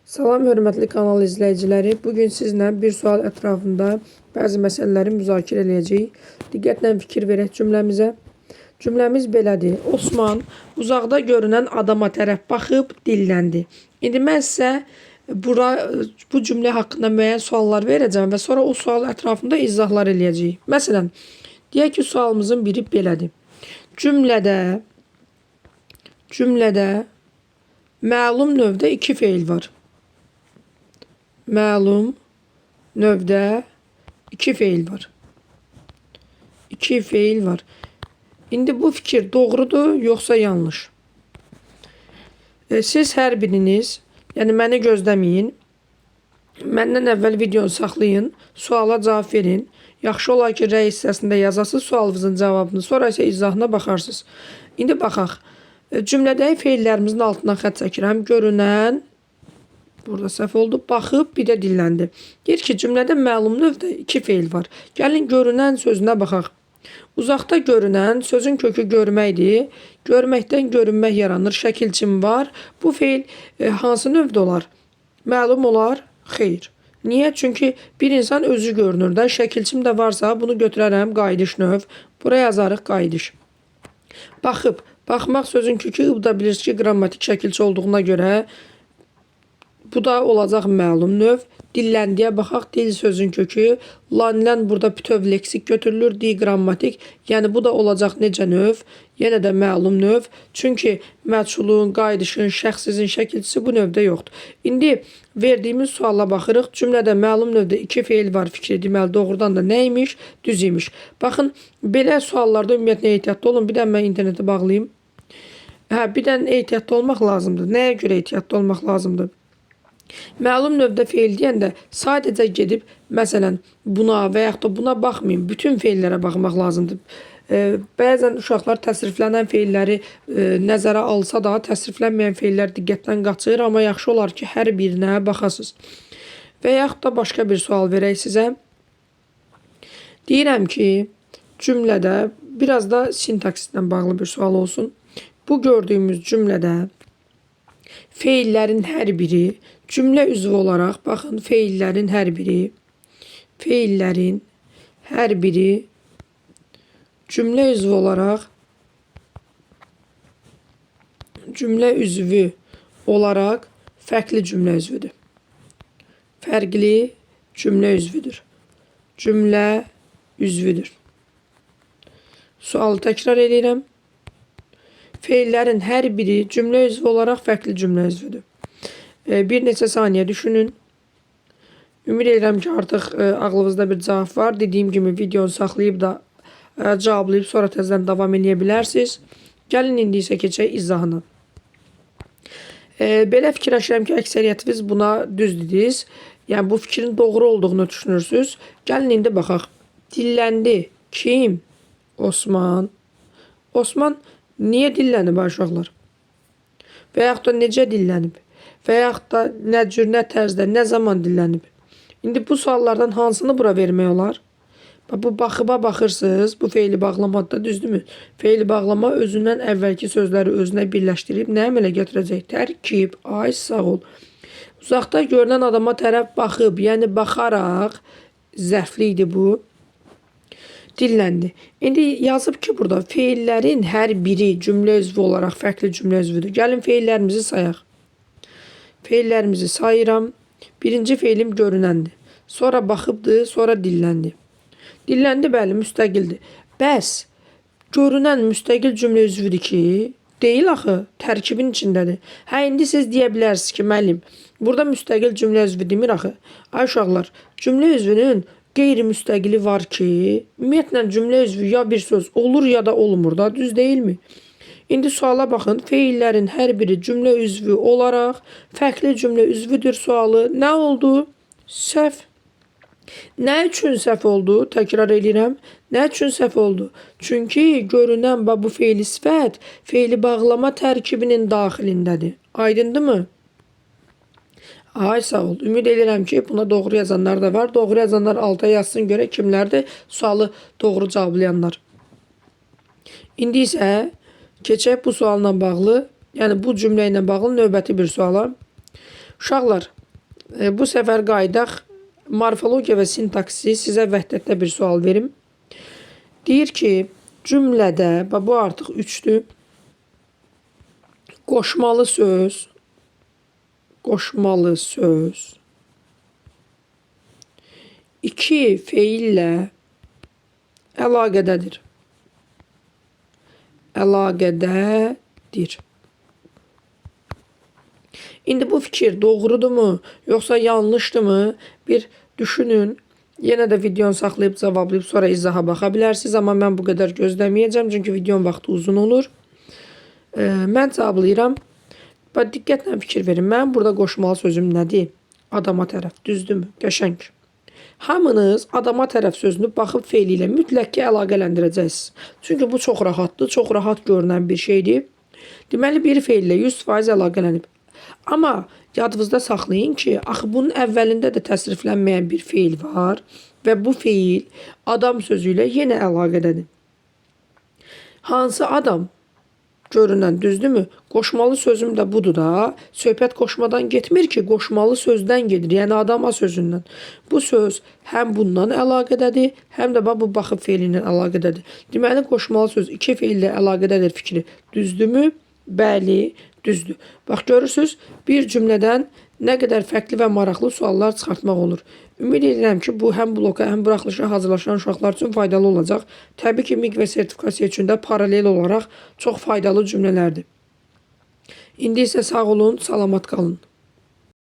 Salam hörmətli kanal izləyiciləri. Bugün sizlə bir sual ətrafında bəzi məsələləri müzakirə edəcəyik. Diqqətlə fikir verək cümləmizə. Cümləmiz belədir. Osman uzaqda görünən adama tərəf baxıb dilləndi. İndi mən sizə bu cümlə haqqında müəyyən suallar verəcəm və sonra o sual ətrafında izahlar eləyəcəyik. Məsələn, deyək ki, sualımızın biri belədir. Cümlədə məlum növdə iki feil var. Məlum növdə iki feil var. İki feil var. İndi bu fikir doğrudur, yoxsa yanlış? Siz hər biriniz, yəni məni gözləməyin. Məndən əvvəl videonu saxlayın, suala cavab verin. Yaxşı olar ki, rəy hissəsində yazasınız sualınızın cavabını, sonra isə izahına baxarsınız. İndi baxaq. Cümlədəki feillərimizin altından xətt çəkirəm. Görünən, burada səhv oldu, baxıb, bir də dilləndi. Deyir ki, cümlədə məlum növdə iki feil var. Gəlin görünən sözünə baxaq. Uzaqda görünən sözün kökü görməkdir. Görməkdən görünmək yaranır. Şəkilçim var. Bu feil hansı növdə olar? Məlum olar? Xeyr. Niyə? Çünki bir insan özü görünür də. Şəkilçim də varsa bunu götürərəm qayıdış növ. Buraya yazarıq qayıdış. Baxıb. Baxmaq sözün kökü da bilirsiniz ki, qrammatik şəkilçi olduğuna görə bu da olacaq məlum növ. Dilləndiyə baxaq, dil sözün kökü. Lanlən burada bütöv leksik götürülür, diqrammatik. Yəni bu da olacaq necə növ? Yenə də məlum növ. Çünki məchulun, qayıdışın, şəxsizin şəkilçisi bu növdə yoxdur. İndi verdiyimiz suala baxırıq. Cümlədə məlum növdə iki feil var fikri. Deməli, doğrudan da nəymiş? Düz imiş. Baxın, belə suallarda ümumiyyətlə ehtiyatlı olun. Bir də mən interneti bağlayayım. Bir də ehtiyatlı olmaq lazımdır. Nəyə görə ehtiyatlı olmaq lazımdır? Məlum növdə feil deyəndə sadəcə gedib, məsələn, buna və yaxud da buna baxmayın. Bütün feillərə baxmaq lazımdır. Bəzən uşaqlar təsriflənən feilləri nəzərə alsa da, təsriflənməyən feillər diqqətdən qaçır. Amma yaxşı olar ki, hər birinə baxasınız. Və yaxud da başqa bir sual verək sizə. Deyirəm ki, cümlədə biraz da sintaksislə bağlı bir sual olsun. Bu gördüyümüz cümlədə feillərin hər biri cümlə üzvü olaraq, baxın, feillərin hər biri cümlə üzvü olaraq fərqli cümlə üzvüdür. Fərqli cümlə üzvüdür. Cümlə üzvüdür. Sualı təkrar edirəm. Feillərin hər biri cümlə üzvü olaraq fərqli cümlə üzvüdür. Bir neçə saniyə düşünün. Ümid edirəm ki, artıq ağlınızda bir cavab var. Dediyim kimi videonu saxlayıb da cavablayıb sonra təzədən davam edə bilərsiniz. Gəlin indi isə keçək izahına. Belə fikirləşirəm ki, əksəriyyətiniz buna düz dediniz. Yəni bu fikrin doğru olduğunu düşünürsünüz. Gəlin indi baxaq. Dilləndi. Kim? Osman. Osman niyə dillənib uşaqlar? Və yaxud da necə dillənib? Və yaxud da nə cür, nə tərzdə, nə zaman dillənib? İndi bu suallardan hansını bura vermək olar? Bu baxıba baxırsınız, bu feili bağlamadır, düzdürmü? Feili bağlama özündən əvvəlki sözləri özünə birləşdirib nə əmələ gətirəcək? Tərkib, ay sağ ol. Uzaqda görünən adama tərəf baxıb, yəni baxaraq, zərfli idi bu. Dilləndi. İndi yazıb ki, burada feillərin hər biri cümlə üzvü olaraq fərqli cümlə üzvüdür. Gəlin feillərimizi sayaq. Feillərimizi sayıram. Birinci feilim görünəndir. Sonra baxıbdır, sonra dilləndi. Dilləndi, bəli, müstəqildir. Bəs, görünən müstəqil cümlə üzvüdür ki, deyil axı, tərkibin içindədir. İndi siz deyə bilərsiniz ki, müəllim, burada müstəqil cümlə üzvü demir axı. Ay uşaqlar, cümlə üzvünün qeyri-müstəqili var ki, ümumiyyətlə cümlə üzvü ya bir söz olur ya da olmur da, düz deyilmi? İndi suala baxın, feillərin hər biri cümlə üzvü olaraq fərqli cümlə üzvüdür sualı. Nə oldu? Səhv. Nə üçün səhv oldu? Təkrar edirəm. Nə üçün səhv oldu? Çünki görünən bu feili sifət feili bağlama tərkibinin daxilindədir. Aydındırmı? Ay sağ ol. Ümid edirəm ki, buna doğru yazanlar da var. Doğru yazanlar alta yazsın görə kimlərdir? Sualı doğru cavablayanlar. İndi isə keçək bu sualla bağlı, yəni bu cümlə ilə bağlı növbəti bir suala. Uşaqlar, bu səfər qayıdaq. Morfologiya və sintaksi sizə vəhdətdə bir sual verim. Deyir ki, cümlədə, bu artıq 3-dür. Qoşmalı söz iki feillə əlaqədədir. İndi bu fikir doğrudurmu, yoxsa yanlışdırmı? Bir düşünün. Yenə də videonu saxlayıb cavablayıb sonra izaha baxa bilərsiniz. Amma mən bu qədər gözləməyəcəm. Çünki videonun vaxtı uzun olur. Mən cavablayıram. Diqqətlə fikir verin. Mən burada qoşmalı sözüm nədir? Adama tərəf. Düzdürmü? Qəşəng. Hamınız adama tərəf sözünü baxıb feili ilə mütləq ki əlaqələndirəcəksiniz. Çünki bu çox rahatdır. Çox rahat görünən bir şeydir. Deməli, bir feillə 100% əlaqələnib. Amma yadınızda saxlayın ki, axı bunun əvvəlində də təsriflənməyən bir feil var və bu feil adam sözü ilə yenə əlaqədədir. Hansı adam? Görünən, düzdürmü? Qoşmalı sözüm də budur da. Söhbət qoşmadan getmir ki, qoşmalı sözdən gedir. Yəni adama sözündən. Bu söz həm bundan əlaqədədir, həm də bu baxıb feili ilə əlaqədədir. Deməli, qoşmalı söz iki feillə əlaqədədir fikri. Düzdürmü? Bəli, düzdür. Bax, görürsünüz, bir cümlədən nə qədər fərqli və maraqlı suallar çıxartmaq olur. Ümid edirəm ki, bu həm bloka, həm buraxılışa hazırlaşan uşaqlar üçün faydalı olacaq. Təbii ki, MİQ və sertifikasiya üçün də paralel olaraq çox faydalı cümlələrdir. İndi isə sağ olun, salamat qalın.